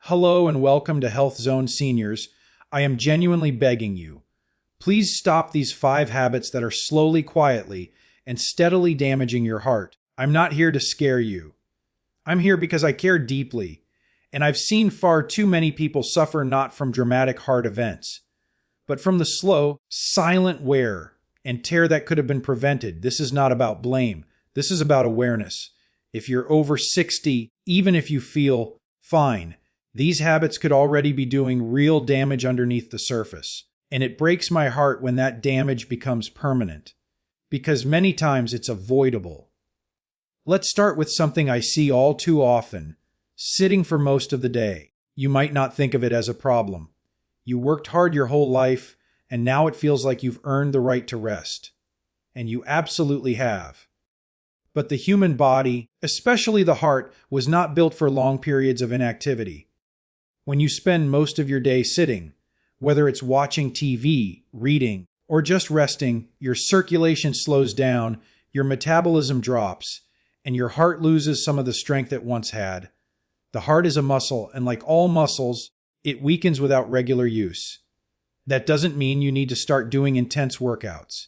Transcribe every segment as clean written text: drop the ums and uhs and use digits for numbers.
Hello and welcome to Health Zone Seniors. I am genuinely begging you. Please stop these 5 habits that are slowly, quietly, and steadily damaging your heart. I'm not here to scare you. I'm here because I care deeply, and I've seen far too many people suffer not from dramatic heart events, but from the slow, silent wear and tear that could have been prevented. This is not about blame. This is about awareness. If you're over 60, even if you feel fine, these habits could already be doing real damage underneath the surface. And it breaks my heart when that damage becomes permanent, because many times it's avoidable. Let's start with something I see all too often: sitting for most of the day. You might not think of it as a problem. You worked hard your whole life, and now it feels like you've earned the right to rest. And you absolutely have. But the human body, especially the heart, was not built for long periods of inactivity. When you spend most of your day sitting, whether it's watching TV, reading, or just resting, your circulation slows down, your metabolism drops, and your heart loses some of the strength it once had. The heart is a muscle, and like all muscles, it weakens without regular use. That doesn't mean you need to start doing intense workouts.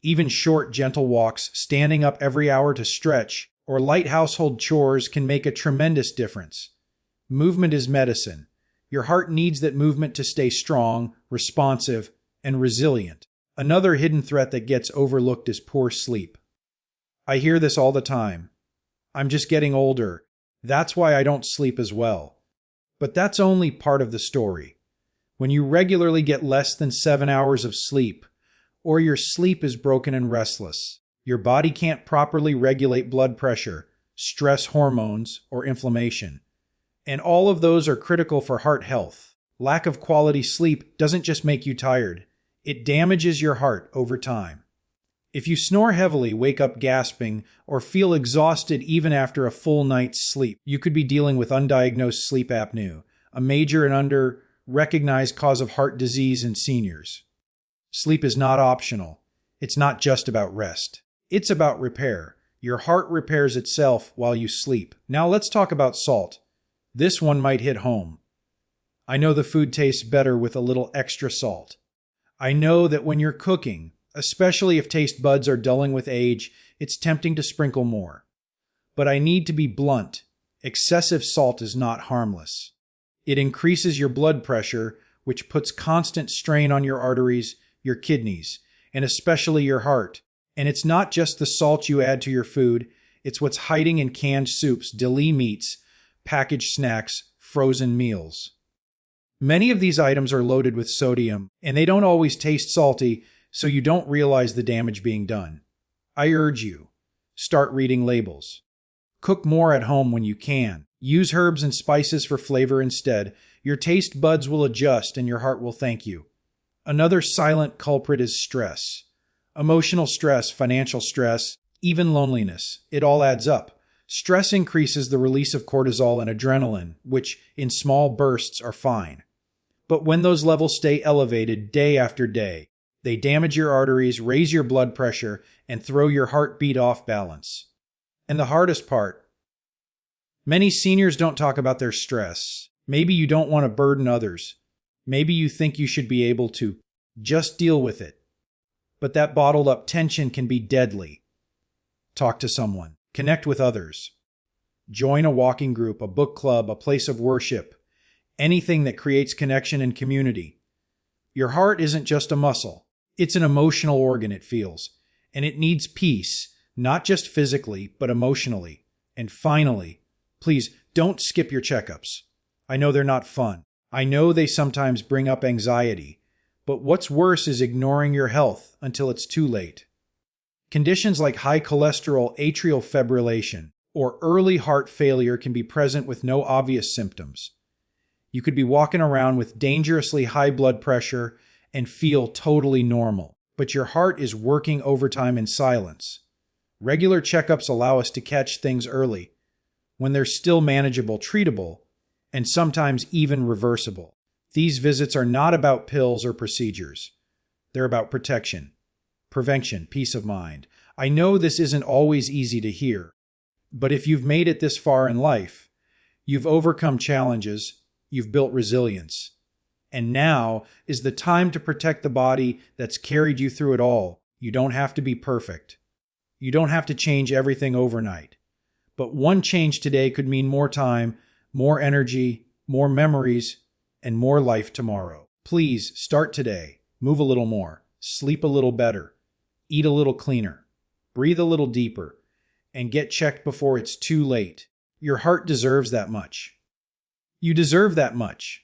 Even short, gentle walks, standing up every hour to stretch, or light household chores can make a tremendous difference. Movement is medicine. Your heart needs that movement to stay strong, responsive, and resilient. Another hidden threat that gets overlooked is poor sleep. I hear this all the time. I'm just getting older. That's why I don't sleep as well. But that's only part of the story. When you regularly get less than 7 hours of sleep, or your sleep is broken and restless, your body can't properly regulate blood pressure, stress hormones, or inflammation. And all of those are critical for heart health. Lack of quality sleep doesn't just make you tired. It damages your heart over time. If you snore heavily, wake up gasping, or feel exhausted even after a full night's sleep, you could be dealing with undiagnosed sleep apnea, a major and under-recognized cause of heart disease in seniors. Sleep is not optional. It's not just about rest. It's about repair. Your heart repairs itself while you sleep. Now let's talk about salt. This one might hit home. I know the food tastes better with a little extra salt. I know that when you're cooking, especially if taste buds are dulling with age, it's tempting to sprinkle more. But I need to be blunt. Excessive salt is not harmless. It increases your blood pressure, which puts constant strain on your arteries, your kidneys, and especially your heart. And it's not just the salt you add to your food, it's what's hiding in canned soups, deli meats, packaged snacks, frozen meals. Many of these items are loaded with sodium, and they don't always taste salty, so you don't realize the damage being done. I urge you, start reading labels. Cook more at home when you can. Use herbs and spices for flavor instead. Your taste buds will adjust and your heart will thank you. Another silent culprit is stress. Emotional stress, financial stress, even loneliness. It all adds up. Stress increases the release of cortisol and adrenaline, which in small bursts are fine. But when those levels stay elevated day after day, they damage your arteries, raise your blood pressure, and throw your heartbeat off balance. And the hardest part, many seniors don't talk about their stress. Maybe you don't want to burden others. Maybe you think you should be able to just deal with it. But that bottled up tension can be deadly. Talk to someone. Connect with others. Join a walking group, a book club, a place of worship. Anything that creates connection and community. Your heart isn't just a muscle. It's an emotional organ, it feels. And it needs peace, not just physically, but emotionally. And finally, please don't skip your checkups. I know they're not fun. I know they sometimes bring up anxiety. But what's worse is ignoring your health until it's too late. Conditions like high cholesterol, atrial fibrillation, or early heart failure can be present with no obvious symptoms. You could be walking around with dangerously high blood pressure and feel totally normal, but your heart is working overtime in silence. Regular checkups allow us to catch things early, when they're still manageable, treatable, and sometimes even reversible. These visits are not about pills or procedures. They're about protection, prevention, peace of mind. I know this isn't always easy to hear, but if you've made it this far in life, you've overcome challenges, you've built resilience. And now is the time to protect the body that's carried you through it all. You don't have to be perfect. You don't have to change everything overnight. But one change today could mean more time, more energy, more memories, and more life tomorrow. Please start today. Move a little more. Sleep a little better. Eat a little cleaner. Breathe a little deeper. And get checked before it's too late. Your heart deserves that much. You deserve that much.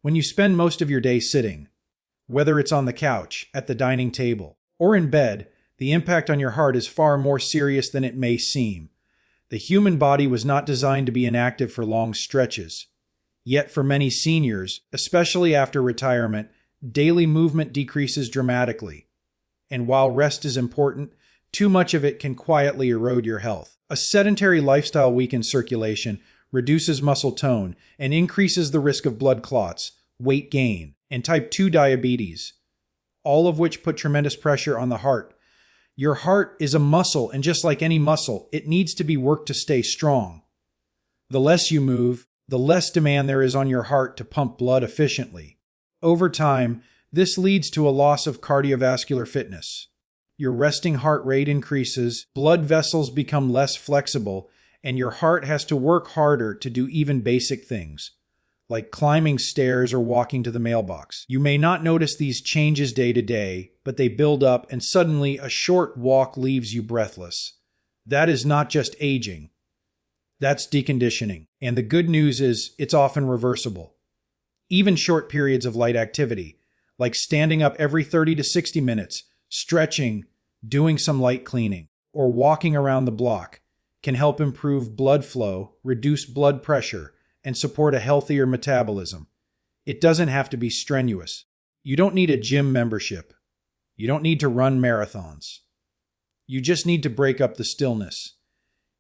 When you spend most of your day sitting, whether it's on the couch, at the dining table, or in bed, the impact on your heart is far more serious than it may seem. The human body was not designed to be inactive for long stretches. Yet for many seniors, especially after retirement, daily movement decreases dramatically. And while rest is important, too much of it can quietly erode your health. A sedentary lifestyle weakens circulation, reduces muscle tone, and increases the risk of blood clots, weight gain, and type 2 diabetes, all of which put tremendous pressure on the heart. Your heart is a muscle, and just like any muscle, it needs to be worked to stay strong. The less you move, the less demand there is on your heart to pump blood efficiently. Over time, this leads to a loss of cardiovascular fitness. Your resting heart rate increases, blood vessels become less flexible, and your heart has to work harder to do even basic things, like climbing stairs or walking to the mailbox. You may not notice these changes day to day, but they build up, and suddenly a short walk leaves you breathless. That is not just aging. That's deconditioning. And the good news is it's often reversible. Even short periods of light activity, like standing up every 30 to 60 minutes, stretching, doing some light cleaning, or walking around the block, can help improve blood flow, reduce blood pressure, and support a healthier metabolism. It doesn't have to be strenuous. You don't need a gym membership. You don't need to run marathons. You just need to break up the stillness.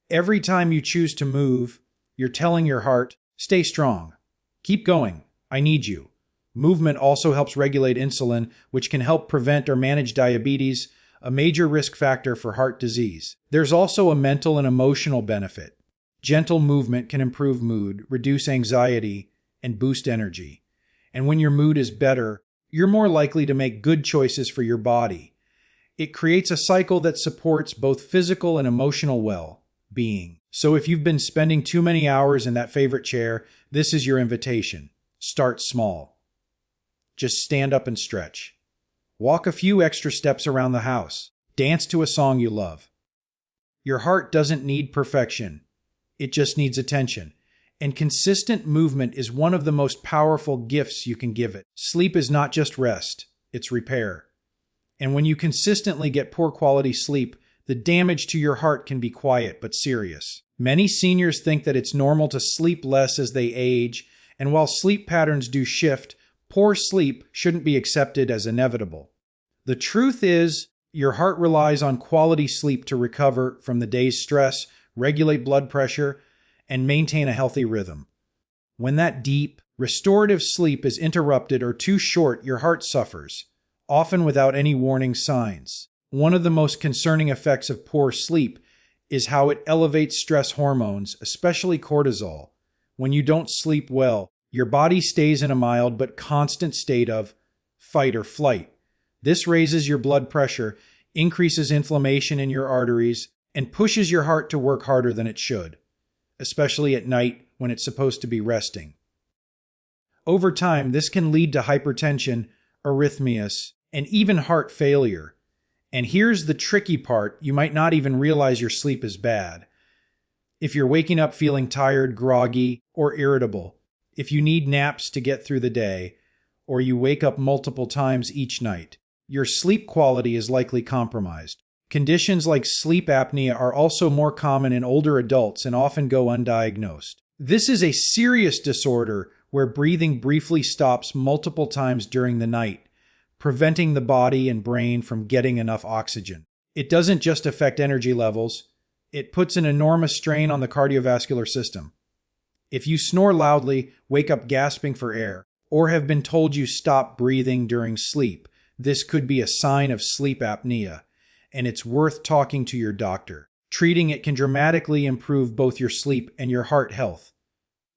Every time you choose to move, you're telling your heart, stay strong. Keep going. I need you. Movement also helps regulate insulin, which can help prevent or manage diabetes, a major risk factor for heart disease. There's also a mental and emotional benefit. Gentle movement can improve mood, reduce anxiety, and boost energy. And when your mood is better, you're more likely to make good choices for your body. It creates a cycle that supports both physical and emotional well-being. So if you've been spending too many hours in that favorite chair, this is your invitation. Start small. Just stand up and stretch. Walk a few extra steps around the house. Dance to a song you love. Your heart doesn't need perfection. It just needs attention. And consistent movement is one of the most powerful gifts you can give it. Sleep is not just rest, it's repair. And when you consistently get poor quality sleep, the damage to your heart can be quiet but serious. Many seniors think that it's normal to sleep less as they age, and while sleep patterns do shift, poor sleep shouldn't be accepted as inevitable. The truth is, your heart relies on quality sleep to recover from the day's stress, regulate blood pressure, and maintain a healthy rhythm. When that deep, restorative sleep is interrupted or too short, your heart suffers, often without any warning signs. One of the most concerning effects of poor sleep is how it elevates stress hormones, especially cortisol. When you don't sleep well, your body stays in a mild but constant state of fight or flight. This raises your blood pressure, increases inflammation in your arteries, and pushes your heart to work harder than it should, especially at night when it's supposed to be resting. Over time, this can lead to hypertension, arrhythmias, and even heart failure. And here's the tricky part: you might not even realize your sleep is bad. If you're waking up feeling tired, groggy, or irritable, if you need naps to get through the day, or you wake up multiple times each night, your sleep quality is likely compromised. Conditions like sleep apnea are also more common in older adults and often go undiagnosed. This is a serious disorder where breathing briefly stops multiple times during the night, preventing the body and brain from getting enough oxygen. It doesn't just affect energy levels, it puts an enormous strain on the cardiovascular system. If you snore loudly, wake up gasping for air, or have been told you stop breathing during sleep, this could be a sign of sleep apnea, and it's worth talking to your doctor. Treating it can dramatically improve both your sleep and your heart health.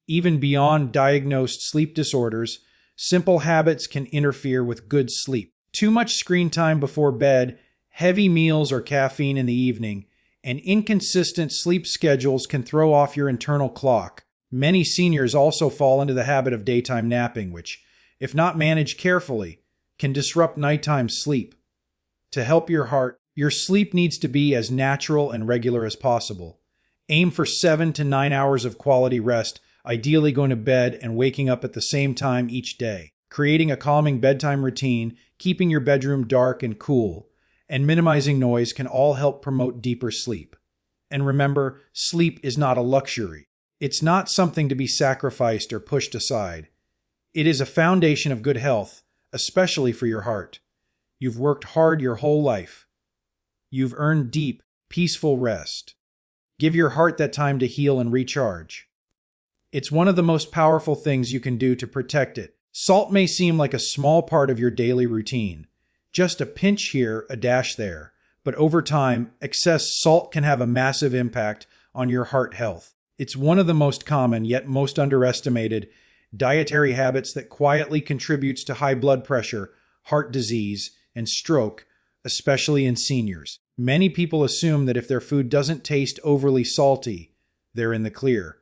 Even beyond diagnosed sleep disorders, simple habits can interfere with good sleep. Too much screen time before bed, heavy meals or caffeine in the evening, and inconsistent sleep schedules can throw off your internal clock. Many seniors also fall into the habit of daytime napping, which, if not managed carefully, can disrupt nighttime sleep. To help your heart, your sleep needs to be as natural and regular as possible. Aim for 7 to 9 hours of quality rest, ideally going to bed and waking up at the same time each day. Creating a calming bedtime routine, keeping your bedroom dark and cool, and minimizing noise can all help promote deeper sleep. And remember, sleep is not a luxury. It's not something to be sacrificed or pushed aside. It is a foundation of good health, especially for your heart. You've worked hard your whole life. You've earned deep, peaceful rest. Give your heart that time to heal and recharge. It's one of the most powerful things you can do to protect it. Salt may seem like a small part of your daily routine. Just a pinch here, a dash there. But over time, excess salt can have a massive impact on your heart health. It's one of the most common, yet most underestimated, dietary habits that quietly contributes to high blood pressure, heart disease, and stroke, especially in seniors. Many people assume that if their food doesn't taste overly salty, they're in the clear.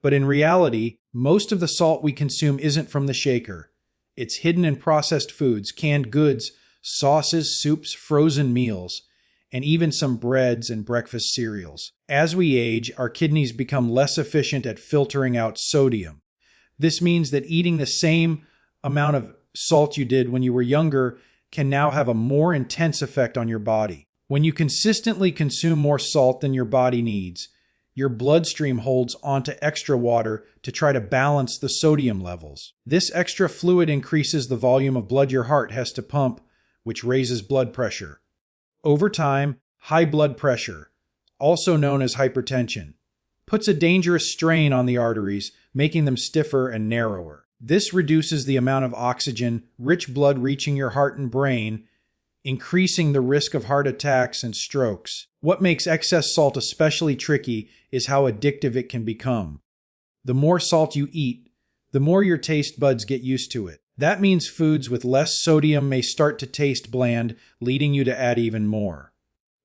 But in reality, most of the salt we consume isn't from the shaker. It's hidden in processed foods, canned goods, sauces, soups, frozen meals, and even some breads and breakfast cereals. As we age, our kidneys become less efficient at filtering out sodium. This means that eating the same amount of salt you did when you were younger can now have a more intense effect on your body. When you consistently consume more salt than your body needs, your bloodstream holds onto extra water to try to balance the sodium levels. This extra fluid increases the volume of blood your heart has to pump, which raises blood pressure. Over time, high blood pressure, also known as hypertension, puts a dangerous strain on the arteries, making them stiffer and narrower. This reduces the amount of oxygen-rich blood reaching your heart and brain, increasing the risk of heart attacks and strokes. What makes excess salt especially tricky is how addictive it can become. The more salt you eat, the more your taste buds get used to it. That means foods with less sodium may start to taste bland, leading you to add even more.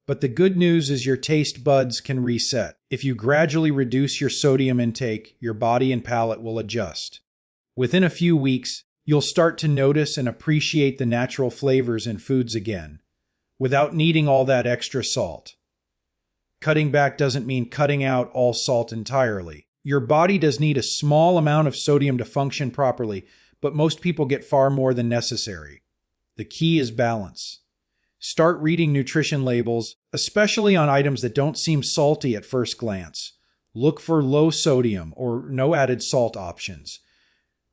But the good news is your taste buds can reset. If you gradually reduce your sodium intake, your body and palate will adjust. Within a few weeks, you'll start to notice and appreciate the natural flavors in foods again, without needing all that extra salt. Cutting back doesn't mean cutting out all salt entirely. Your body does need a small amount of sodium to function properly, but most people get far more than necessary. The key is balance. Start reading nutrition labels, especially on items that don't seem salty at first glance. Look for low sodium or no added salt options.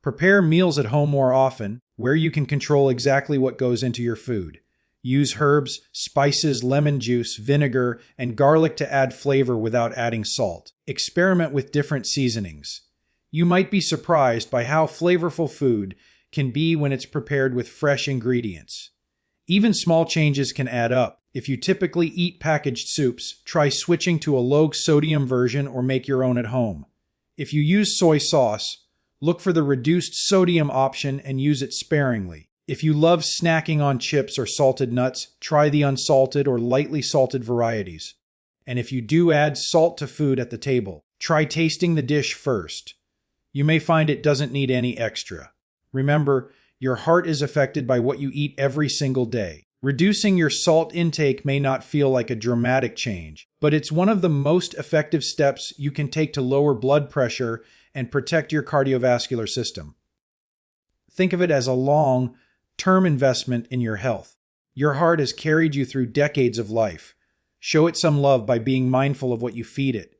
Prepare meals at home more often, where you can control exactly what goes into your food. Use herbs, spices, lemon juice, vinegar, and garlic to add flavor without adding salt. Experiment with different seasonings. You might be surprised by how flavorful food can be when it's prepared with fresh ingredients. Even small changes can add up. If you typically eat packaged soups, try switching to a low-sodium version or make your own at home. If you use soy sauce, look for the reduced sodium option and use it sparingly. If you love snacking on chips or salted nuts, try the unsalted or lightly salted varieties. And if you do add salt to food at the table, try tasting the dish first. You may find it doesn't need any extra. Remember, your heart is affected by what you eat every single day. Reducing your salt intake may not feel like a dramatic change, but it's one of the most effective steps you can take to lower blood pressure and protect your cardiovascular system. Think of it as a long-term investment in your health. Your heart has carried you through decades of life. Show it some love by being mindful of what you feed it.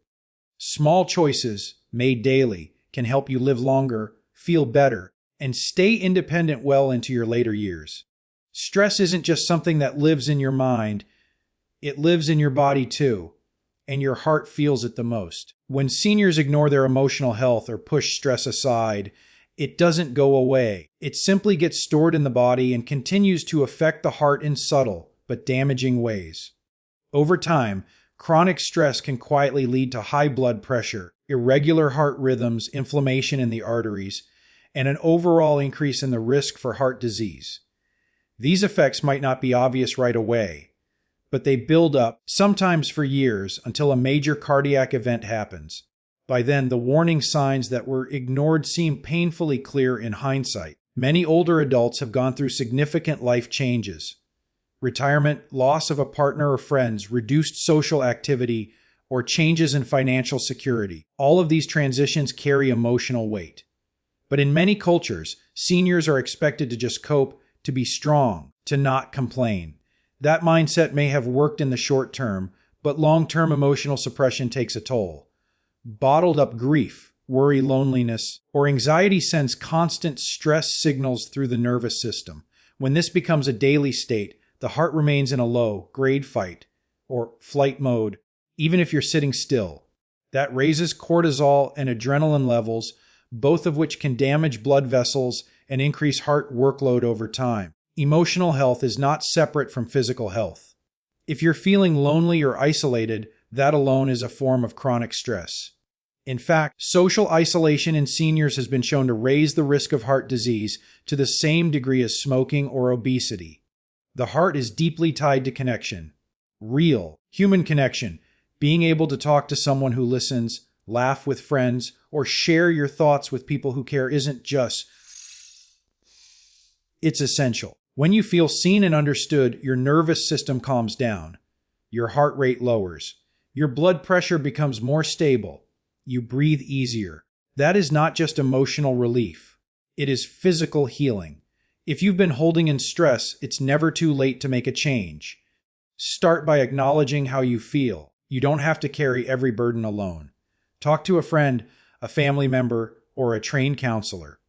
Small choices, made daily, can help you live longer, feel better, and stay independent well into your later years. Stress isn't just something that lives in your mind, it lives in your body too, and your heart feels it the most. When seniors ignore their emotional health or push stress aside, it doesn't go away. It simply gets stored in the body and continues to affect the heart in subtle but damaging ways. Over time, chronic stress can quietly lead to high blood pressure, irregular heart rhythms, inflammation in the arteries, and an overall increase in the risk for heart disease. These effects might not be obvious right away, but they build up, sometimes for years, until a major cardiac event happens. By then, the warning signs that were ignored seem painfully clear in hindsight. Many older adults have gone through significant life changes. Retirement, loss of a partner or friends, reduced social activity, or changes in financial security. All of these transitions carry emotional weight. But in many cultures, seniors are expected to just cope, to be strong, to not complain. That mindset may have worked in the short term, but long-term emotional suppression takes a toll. Bottled up grief, worry, loneliness, or anxiety sends constant stress signals through the nervous system. When this becomes a daily state, the heart remains in a low-grade fight, or flight mode, even if you're sitting still. That raises cortisol and adrenaline levels, both of which can damage blood vessels and increase heart workload over time. Emotional health is not separate from physical health. If you're feeling lonely or isolated, that alone is a form of chronic stress. In fact, social isolation in seniors has been shown to raise the risk of heart disease to the same degree as smoking or obesity. The heart is deeply tied to connection. Real, human connection. Being able to talk to someone who listens, laugh with friends, or share your thoughts with people who care isn't just. It's essential. When you feel seen and understood, your nervous system calms down. Your heart rate lowers. Your blood pressure becomes more stable. You breathe easier. That is not just emotional relief. It is physical healing. If you've been holding in stress, it's never too late to make a change. Start by acknowledging how you feel. You don't have to carry every burden alone. Talk to a friend, a family member, or a trained counselor.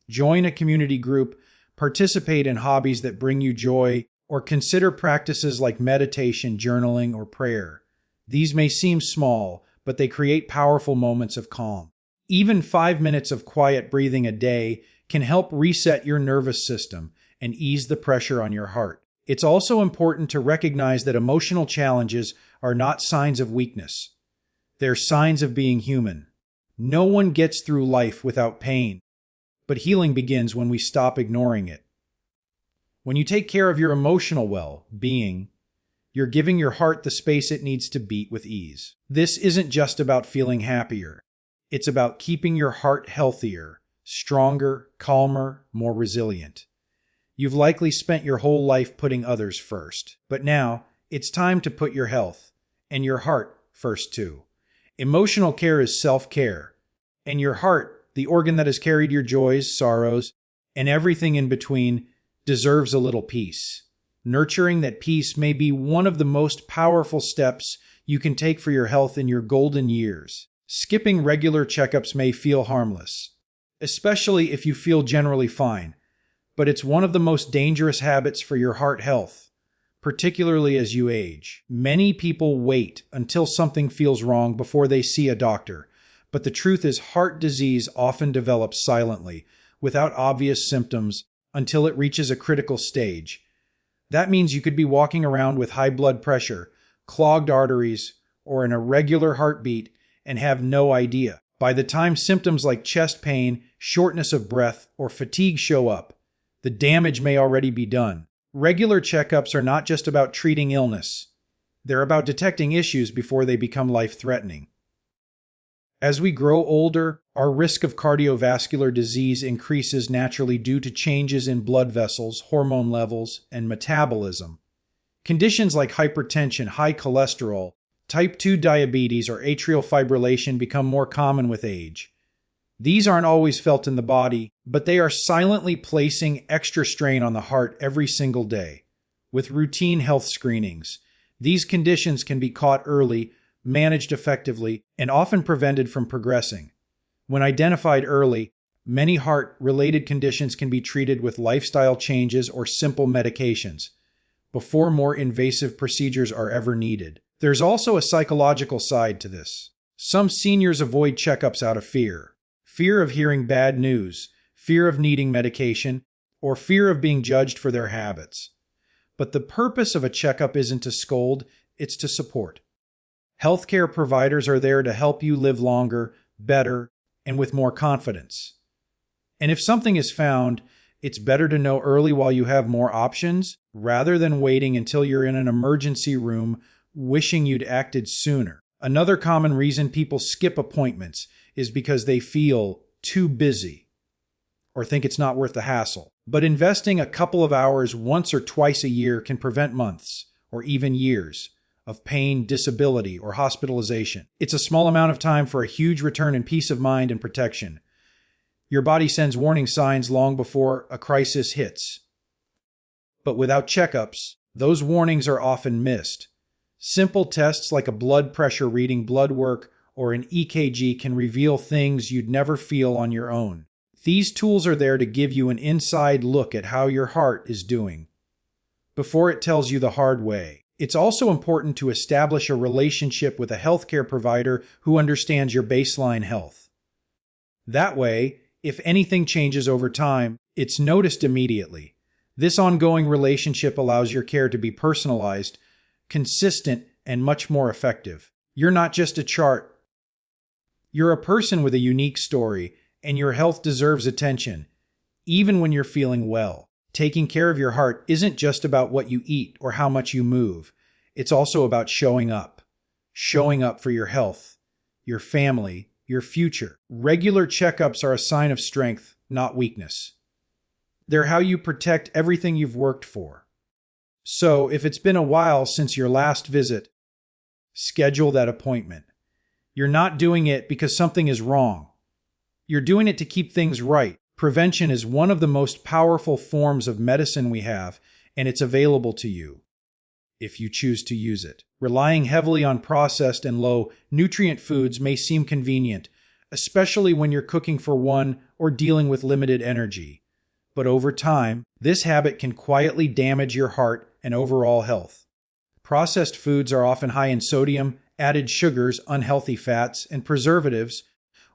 Join a community group, participate in hobbies that bring you joy, or consider practices like meditation, journaling, or prayer. These may seem small, but they create powerful moments of calm. Even 5 minutes of quiet breathing a day can help reset your nervous system and ease the pressure on your heart. It's also important to recognize that emotional challenges are not signs of weakness. They're signs of being human. No one gets through life without pain, but healing begins when we stop ignoring it. When you take care of your emotional well-being, you're giving your heart the space it needs to beat with ease. This isn't just about feeling happier. It's about keeping your heart healthier, stronger, calmer, more resilient. You've likely spent your whole life putting others first, but now it's time to put your health and your heart first too. Emotional care is self-care, and your heart, the organ that has carried your joys, sorrows, and everything in between, deserves a little peace. Nurturing that peace may be one of the most powerful steps you can take for your health in your golden years. Skipping regular checkups may feel harmless, especially if you feel generally fine, but it's one of the most dangerous habits for your heart health, particularly as you age. Many people wait until something feels wrong before they see a doctor, but the truth is heart disease often develops silently, without obvious symptoms, until it reaches a critical stage. That means you could be walking around with high blood pressure, clogged arteries, or an irregular heartbeat and have no idea. By the time symptoms like chest pain, shortness of breath, or fatigue show up, the damage may already be done. Regular checkups are not just about treating illness. They're about detecting issues before they become life-threatening. As we grow older, our risk of cardiovascular disease increases naturally due to changes in blood vessels, hormone levels, and metabolism. Conditions like hypertension, high cholesterol, type 2 diabetes, or atrial fibrillation become more common with age. These aren't always felt in the body, but they are silently placing extra strain on the heart every single day. With routine health screenings, these conditions can be caught early, managed effectively, and often prevented from progressing. When identified early, many heart-related conditions can be treated with lifestyle changes or simple medications, before more invasive procedures are ever needed. There's also a psychological side to this. Some seniors avoid checkups out of fear. Fear of hearing bad news, fear of needing medication, or fear of being judged for their habits. But the purpose of a checkup isn't to scold, it's to support. Healthcare providers are there to help you live longer, better, and with more confidence. And if something is found, it's better to know early while you have more options rather than waiting until you're in an emergency room wishing you'd acted sooner. Another common reason people skip appointments is because they feel too busy or think it's not worth the hassle. But investing a couple of hours once or twice a year can prevent months or even years of pain, disability, or hospitalization. It's a small amount of time for a huge return in peace of mind and protection. Your body sends warning signs long before a crisis hits. But without checkups, those warnings are often missed. Simple tests like a blood pressure reading, blood work, or an EKG can reveal things you'd never feel on your own. These tools are there to give you an inside look at how your heart is doing before it tells you the hard way. It's also important to establish a relationship with a healthcare provider who understands your baseline health. That way, if anything changes over time, it's noticed immediately. This ongoing relationship allows your care to be personalized, consistent, and much more effective. You're not just a chart. You're a person with a unique story, and your health deserves attention, even when you're feeling well. Taking care of your heart isn't just about what you eat or how much you move. It's also about showing up for your health, your family, your future. Regular checkups are a sign of strength, not weakness. They're how you protect everything you've worked for. So, if it's been a while since your last visit, schedule that appointment. You're not doing it because something is wrong. You're doing it to keep things right. Prevention is one of the most powerful forms of medicine we have, and it's available to you if you choose to use it. Relying heavily on processed and low-nutrient foods may seem convenient, especially when you're cooking for one or dealing with limited energy. But over time, this habit can quietly damage your heart and overall health. Processed foods are often high in sodium, added sugars, unhealthy fats, and preservatives,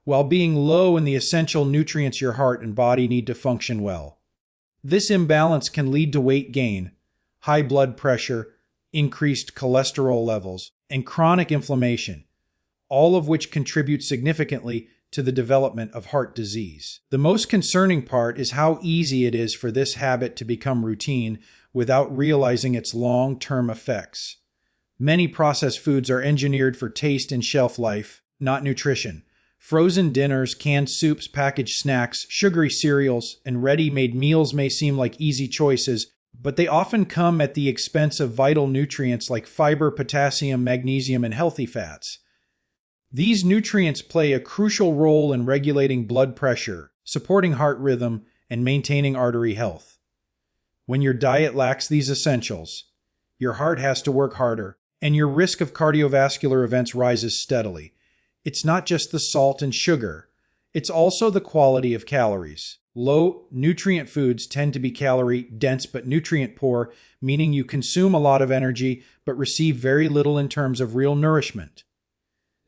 while being low in the essential nutrients your heart and body need to function well. This imbalance can lead to weight gain, high blood pressure, increased cholesterol levels, and chronic inflammation, all of which contribute significantly to the development of heart disease. The most concerning part is how easy it is for this habit to become routine without realizing its long-term effects. Many processed foods are engineered for taste and shelf life, not nutrition. Frozen dinners, canned soups, packaged snacks, sugary cereals, and ready-made meals may seem like easy choices, but they often come at the expense of vital nutrients like fiber, potassium, magnesium, and healthy fats. These nutrients play a crucial role in regulating blood pressure, supporting heart rhythm, and maintaining artery health. When your diet lacks these essentials, your heart has to work harder, and your risk of cardiovascular events rises steadily. It's not just the salt and sugar, it's also the quality of calories. Low nutrient foods tend to be calorie dense but nutrient poor, meaning you consume a lot of energy but receive very little in terms of real nourishment.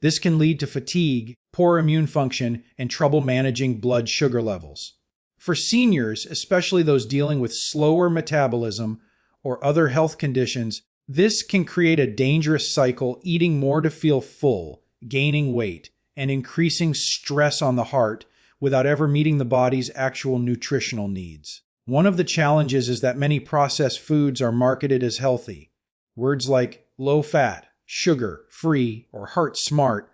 This can lead to fatigue, poor immune function, and trouble managing blood sugar levels. For seniors, especially those dealing with slower metabolism or other health conditions, this can create a dangerous cycle, eating more to feel full, gaining weight, and increasing stress on the heart without ever meeting the body's actual nutritional needs. One of the challenges is that many processed foods are marketed as healthy. Words like low-fat, sugar-free, or heart-smart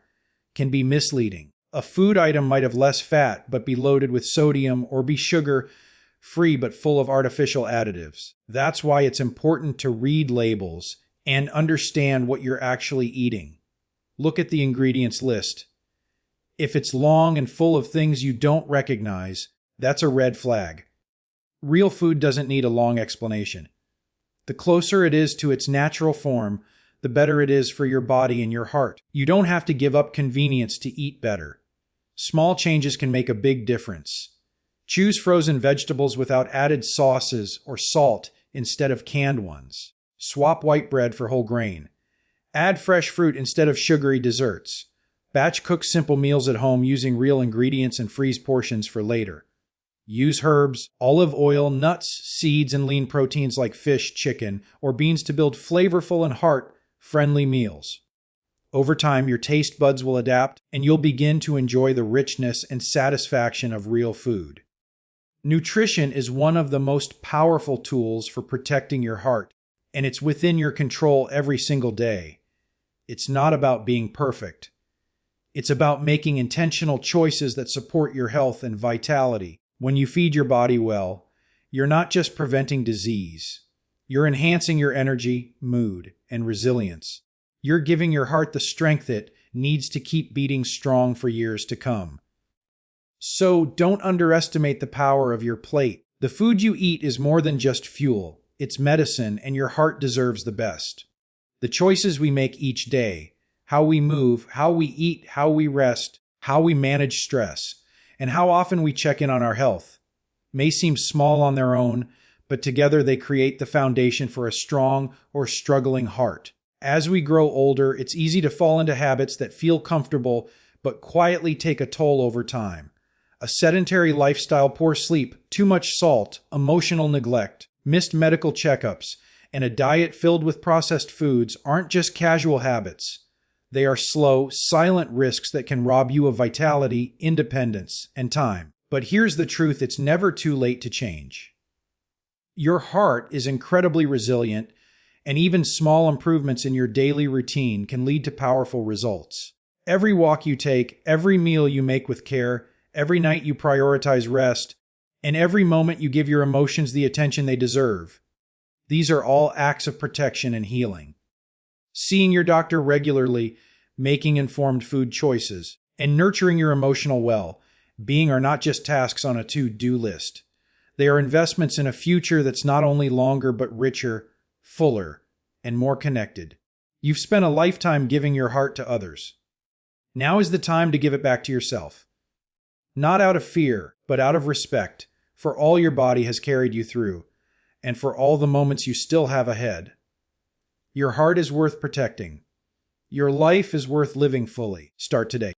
can be misleading. A food item might have less fat but be loaded with sodium, or be sugar-free but full of artificial additives. That's why it's important to read labels and understand what you're actually eating. Look at the ingredients list. If it's long and full of things you don't recognize, that's a red flag. Real food doesn't need a long explanation. The closer it is to its natural form, the better it is for your body and your heart. You don't have to give up convenience to eat better. Small changes can make a big difference. Choose frozen vegetables without added sauces or salt instead of canned ones. Swap white bread for whole grain. Add fresh fruit instead of sugary desserts. Batch cook simple meals at home using real ingredients and freeze portions for later. Use herbs, olive oil, nuts, seeds, and lean proteins like fish, chicken, or beans to build flavorful and heart-friendly meals. Over time, your taste buds will adapt, and you'll begin to enjoy the richness and satisfaction of real food. Nutrition is one of the most powerful tools for protecting your heart, and it's within your control every single day. It's not about being perfect. It's about making intentional choices that support your health and vitality. When you feed your body well, you're not just preventing disease. You're enhancing your energy, mood, and resilience. You're giving your heart the strength it needs to keep beating strong for years to come. So don't underestimate the power of your plate. The food you eat is more than just fuel. It's medicine, and your heart deserves the best. The choices we make each day, how we move, how we eat, how we rest, how we manage stress, and how often we check in on our health, may seem small on their own, but together they create the foundation for a strong or struggling heart. As we grow older, it's easy to fall into habits that feel comfortable but quietly take a toll over time. A sedentary lifestyle, poor sleep, too much salt, emotional neglect, missed medical checkups, and a diet filled with processed foods aren't just casual habits. They are slow, silent risks that can rob you of vitality, independence, and time. But here's the truth: it's never too late to change. Your heart is incredibly resilient, and even small improvements in your daily routine can lead to powerful results. Every walk you take, every meal you make with care, every night you prioritize rest, and every moment you give your emotions the attention they deserve. These are all acts of protection and healing. Seeing your doctor regularly, making informed food choices, and nurturing your emotional well-being are not just tasks on a to-do list. They are investments in a future that's not only longer but richer, fuller, and more connected. You've spent a lifetime giving your heart to others. Now is the time to give it back to yourself. Not out of fear, but out of respect for all your body has carried you through, and for all the moments you still have ahead. Your heart is worth protecting. Your life is worth living fully. Start today.